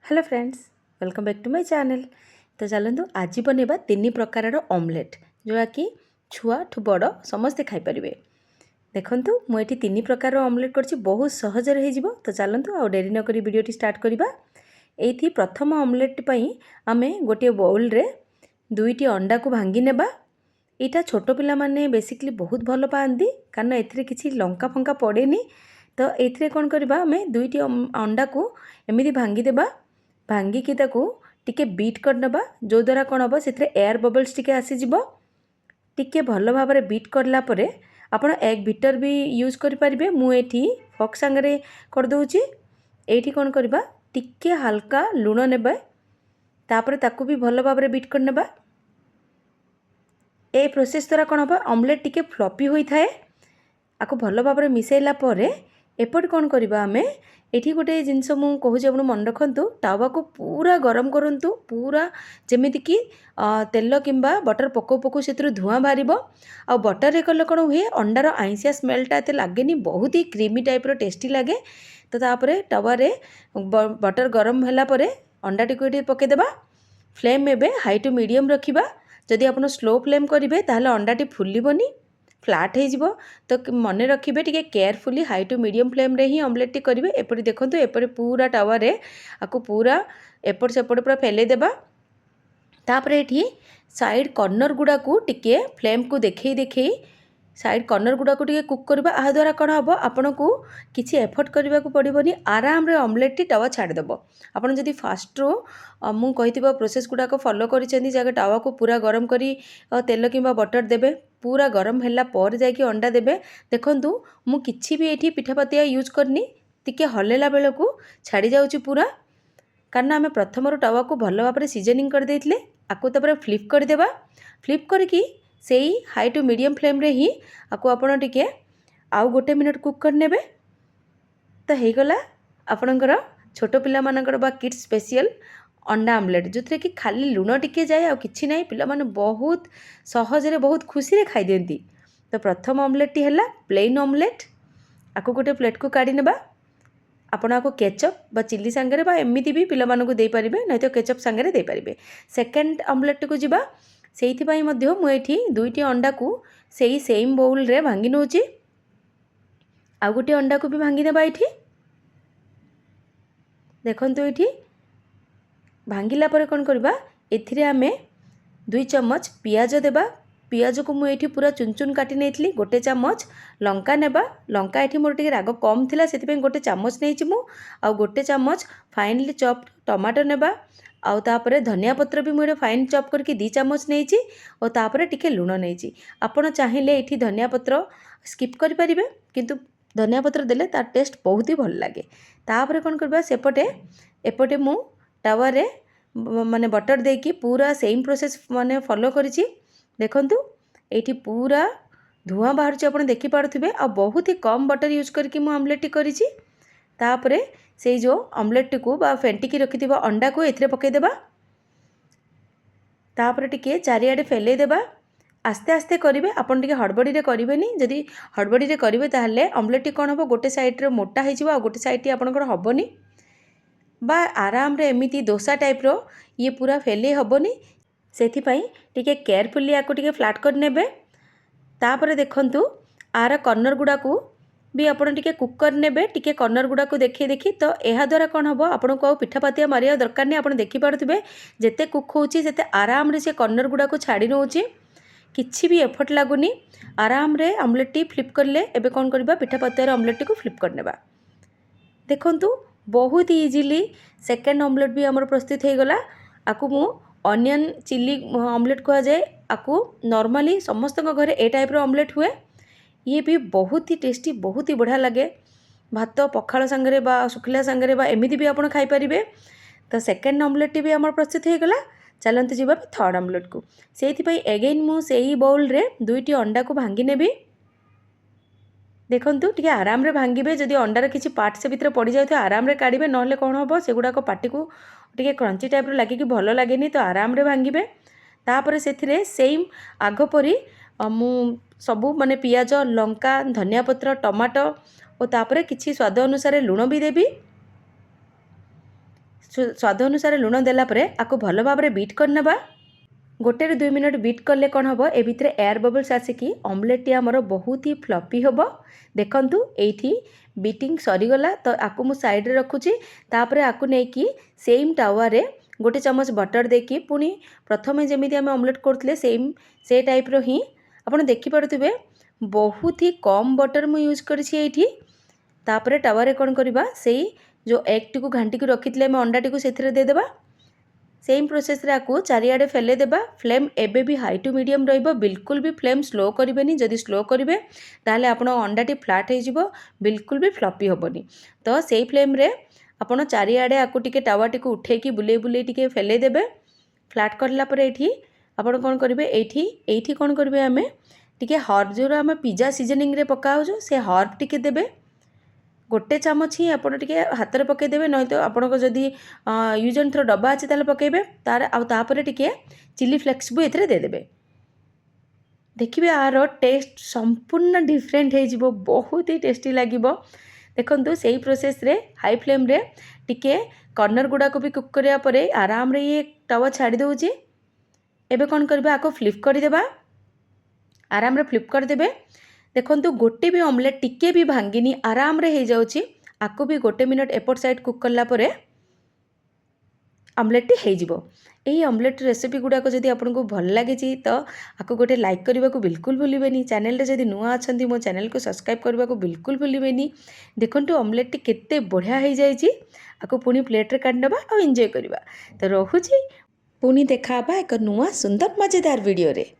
Hello friends, welcome back to my channel. तो चलतु आज बनवा तीन प्रकार ऑमलेट जोड़ा कि छुआ ठू बड़ समस्ते खाईपर। देखु मुझे तीन प्रकार ऑमलेट कर बहुत सहजरे हो। तो चलतु आ डेरी नक वीडियो स्टार्ट करवा। ये प्रथम ऑमलेट आम गोटे बाउल रे दुईटी अंडा को भांगी नेबा। यहाँ छोट पिला माने बेसिकली बहुत भल पाती कारण ए किसी लंका फंका पड़ेनी। तो ये कौन करवा आम दुईटी अंडा को एमती भांगीदेबा। भांगिकी टिके बीट करनबा जो द्वारा कौन हम से एयर बबल्स टिके आसीजिवो। टिके भल भाव में बीट करला परे आपण एग बीटर भी यूज करें। मुझे फक सांगे करदे ये कौन करवा टिके हल्का लुण ने तापर ताकू भी भल भाव में बीट करनबा। ए प्रोसेस द्वारा कौन हम ऑमलेट टिके फ्लपी होता है। आपको भल भाव में मिसैला एपट कौन करवा आम ये गोटे जिनस मुझे कहूँ आप मन रखु टावा को पूरा गरम करूँ पूरा जमीक तेल किंबा बटर पकौ पकौ से धुआं बाहर। आ बटर कले कौन हुए अंडार आइंसिया स्मेलटा एत लगे बहुत ही क्रीमी टाइप टेस्टी लगे। तो तापर टावे बटर गरम है अंडा टी पकईदेवा। फ्लेम एवं हाई टू मीडियम रखा। जदि आप स्लो फ्लेम करेंगे ताहले अंडाटी फुलबनी फ्लाट हो। तो मन रखिए टी carefully high to medium flame रे ही ऑमलेट टी करेंगे। एपरी देखो एपरी पूरा टावर आपको पूरा एपट सेपट पूरा फैले देबा। तापर ये साइड कॉर्नर गुड़ा को टिके फ्लेम को देखे देखे साइड कॉर्नर गुड़ा को टिके कुक करबा। आ द्वारा कौन हम आपन को किसी एफर्ट करने को पड़ोनी आराम रे ऑमलेट टी टावा छाड़देव। आपड़ जदि फास्ट रू मु कही प्रोसेस गुड़ाक फॉलो कर टावा को पूरा गरम करी तेल किंबा बटर देबे। पूरा गरम है जाकि अंडा देबे। देखंतु मु किछि भी एठी पिठापतिया यूज करनी टिके हलेला बेल को छाड़ी जाउची पूरा कारण आम प्रथम टावा को भल भाव में सीजनिंग कर देइथिले। आकु तापर फ्लिप कर देबा। फ्लिप करके से हाई टू मीडियम फ्लेम रे ही आपको आपण टिके आउ गोटे मिनट कुक करनेबे। तो हो गला आपणकर छोट पिला मानकर बा किड्स स्पेशल अंडा ऑमलेट जो थे कि खाली लुण टिके जाए आ किछि नहीं पिला माने बहुत सहजरे बहुत खुशी रे खाई दियंती। तो प्रथम ऑमलेट टी हला प्लेन ऑमलेट। आकु गोटे प्लेट को काढ़ी नेबा। आपण आपको केचप बा चिल्ली सांगे बा एमती भी पिला मानकु दे पारिबे नहीं तो केचप सांगे दे पारिबे। सेकंड ऑमलेट को जिबा सेइथि मध्य मु एठी दुईटी अंडा को सेई सेम बाउल रे भांगी नउची। आ गोटे अंडा को भी भांगी नेबा। एठी देखंतु एठी भांगिला परे कौन करबा एथिरे आमे 2 चम्मच पियाज देबा। पियाज को मुझे पूरा चुन चुन काटी नहीं गोटे चम्मच लंका नेबा। लंका एठी मोर टिके राग कम थिला सेति गोटे चम्मच नहीं मु आ गोटे चम्मच फाइनली चॉप्ड टमाटो नेबा। आउ तापरे धनिया पत्र भी मुझे फाइन चॉप करके 2 चम्मच नहीं और तापरे टिके लुण नहीं। आपण चाहिए एठी धनिया पत्र स्किप करि परिबे किंतु धनिया पत्र देले तार टेस्ट बहुत ही भल लगे। तापरे कौन करबा सेपटे एपटे मु टावारे माने बटर देकी पूरा सेम प्रोसेस माने फॉलो करिछि। देखंतु एठी पूरा धुआं बाहर आप देखी पारे आ बहुत ही कम बटर यूज करके मु ऑमलेट टी करिछि। तापरे से जो ऑमलेट को बा फेंटिकी रखि अंडा को एथिरे पकईदेबा। तापरे टिके चारिआडे फैले देबा। आस्ते आस्ते करेंगे आपन टिके हड़बड़ी रे करेंगे। जदि हड़बड़ी रे करेंगे ताहले ऑमलेट टी कौन हम गोटे साइड रे मोटा हो गोटे साइड आपंकर हेनी बा आराम रे एमती डोसा टाइप रो ये पूरा फैले हेनी। से टिके केयरफुली या फ्लाट कर नेबे। तापरे देखंतु आर कॉर्नर गुड़ा को भी आपन टिके कुक कर नेबे टिके कॉर्नर गुड़ा को देखी देखी। तो यह द्वारा कौन हम आपन को पिठापातिया मारिया दरकार नहीं। आपन देखि पारुथिबे जेते कुक होउची सेते आराम रे से कॉर्नर गुड़ा को छाड़ी नउची किछि भी एफर्ट लागुनी। आराम रे ऑमलेट टी फ्लिप करले एबे कौन करबा पिठापातिया ऑमलेट टी को फ्लिप कर नेबा। देखंतु बहुत इजीली सेकेंड ऑमलेट भी हमर प्रस्तुत हो गला। आकु मु ऑनियन चिल्ली ऑमलेट कहा जाए। आकु नॉर्मली समस्त घरे ए टाइप रो ऑमलेट हुए। ये भी बहुत ही टेस्टी बहुत ही बढ़िया लगे भात पखाल सांगरे बा सुखिला सांगरे बा एमती भी आपन खाई परिबे। तो सेकेंड ऑमलेट भी हमर प्रस्तुत हो गला। चलते जीवा थर्ड ऑमलेट को से एगेन मु सेही बाउल रे दुईटी अंडा को भांगी नेबी। देखंतु टिके आराम रे भांगिबे जदि अंडार किछि पार्ट से भितर पड़ जाए आराम रे काढ़िबे नहले कौन हम से गुड़ाक पाटी को टिके क्रंची टाइप रो लागिक भल लगेनी। तो आराम रे भांगिबे। तापर सेथिरे सेम आग परी मु सबू माने पियाज लंका धनिया पत्र टमाटो और तापर किछि स्वाद अनुसार लुण भी देबी। स्वाद अनुसार लुण देला परे आपको भल भाव में बीट करनेबा। 1-2 मिनट बीट कले कौन हम ए भितर एयर बबल्स आसिकी ऑमलेट टी आमर बहुत ही फ्लफी हम। देखंतु एठी बीटिंग सरीगला तो आपको मु साइड रे रखुची। तापरे आपको नेकी सेम टावा रे 1 चमच बटर देकी पुणी प्रथमे जमीती आम ऑमलेट करते सेम से टाइप रो ही आपन देखि पारुथिबे बहुत ही कम बटर मु यूज करछि एठी। तापरे टावा रे कोन करबा सेई जो एग टी को घांटी को रखितले हम अंडा टी को सेथिरे दे देबा। सेम प्रोसेस रे आकु चारियाडे फेले देबा। फ्लेम एबे भी हाई टू मीडियम रहिबो, बिल्कुल भी फ्लेम स्लो करिवेनी। जदि स्लो करिवे ताले आपण अंडा टी फ्लैट हो जिवो, बिल्कुल भी फ्लफी होबनी। तो सेई फ्लेम रे आपण चारियाडे आकु टिके टावा टी को उठेकी बुले बुले टिके फेले देबे। फ्लैट करला परे एठी आपण कोन करिवे एठी कोन करिवे आमे टिके हर्ब जो आमे पिज्जा सीजनिंग रे पकाउ जो से हर्ब टिके देबे। 1 चामच ही आपड़ टे हाथ में पकईदे नहीं तो आपण को जदि यूज एंड थ्रो डब्बा अच्छे ताले पकईबे तार आउे टे चिली फ्लेक्स भी ये देदेवे। देखिए यार टेस्ट संपूर्ण डिफरेंट हो, बहुत ही टेस्टी लगे। देखो से प्रोसेस रे हाई फ्लेम रे टिके कॉर्नर गुड़ा को भी कुक करिया परे आराम रे ये तवा छाड़ी दउची। एबे कौन करबे आको फ्लिप करदेबा, आराम रे फ्लिप करदेबे। देखंतु गोटे भी ऑमलेट टिके भी भांगिनी आराम रे हो जाउची। आको भी 1 मिनट एपट साइड कुक करला परे ऑमलेट टी हो जिवो। एही ऑमलेट रेसिपी गुड़ाक जदि आपको भल लगे तो आपको गोटे लाइक करने को बिल्कुल भूलिबेनी। चैनल रे जदि नुआ अछंती मो चैनल को सब्सक्राइब करने को बिल्कुल भूलिबेनी। देखंतु ऑमलेट टी केते बढ़िया हो जाइची। आपको पुणी प्लेट रे काढनबा और एंजॉय करबा। तो रहुची पुणी देखाबा एक नुआ सुंदर मजेदार वीडियो रे।